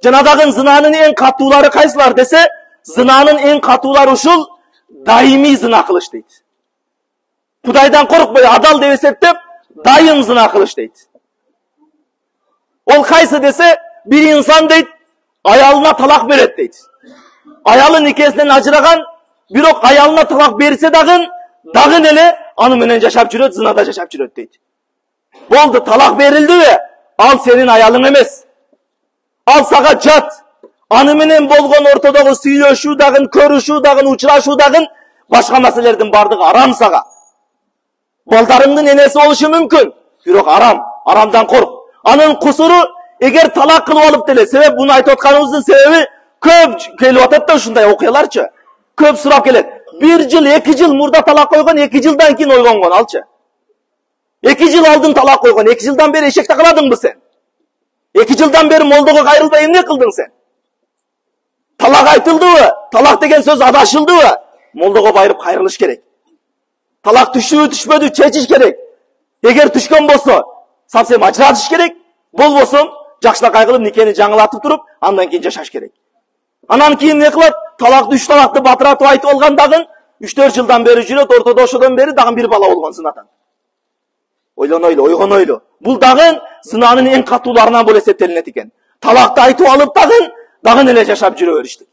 Жана дагы зынанын эң катуулары кайсылар десе, зынанын эң катуулары ушул даимий зына кылыш дейт. Кудайдан коркпой адал деп эсептеп, дайым зына кылыш дейт. Ол кайсы десе, bir insan дейт, аялына талак берет дейт. Аялы никесинен ажыраган, бирок аялына талак берсе дагы эле аны менен жашап жүрөт, зынада жашап жүрөт дейт. Болду, талак берилдиби? Ал сенин аялың эмес. Ал сага жат. Аны менен болгон ортодогу сүйлөшүү дагы, көрүшүү дагы, учурашуу дагы, башка маселелердин бардыгы арам сага. Балдарыңдын энеси болушу мүмкүн, бирок арам, арамдан корк. Анын кусуру эгер талак кылып алып деле, себеп буну айтып атканыбыздын себеби көп келип атат да ушундай окуяларчы. Көп сурап келет. 1 жыл, 2 жыл мурда талак койгон, 2 жылдан кийин ойгонгон алчы. 2 жыл алдын талак койгон, 2 жылдан бери эшекте кыладыңбы сен? 2 жылдан бери молдого кайрылбай эмне кылдың сен? Талак айтылдыбы? Талак деген сөз адашылдыбы? Молдого байырып кайрылыш керек. Талак түшүбү, түшпөдү чечиш керек. Эгер түшкөн болсо, сапсем ажыратыш керек. Болбосо, жакшылап кайгылып никени жаңылатып туруп, андан кийин жашаш керек. Анан кийин не кылат? Талакты 3 талакты батыратып айтып алган дагы 3-4 жылдан бери жүрөт, ортодо ошодон бери дагы бир бала болгон зынадан. Ойлонойлу, ойгонойлу. Бул дагы зынанын эң катууларынан болуп эсептелинет экен. Талакты айтып алып дагы эле жашап жүрө бериштик.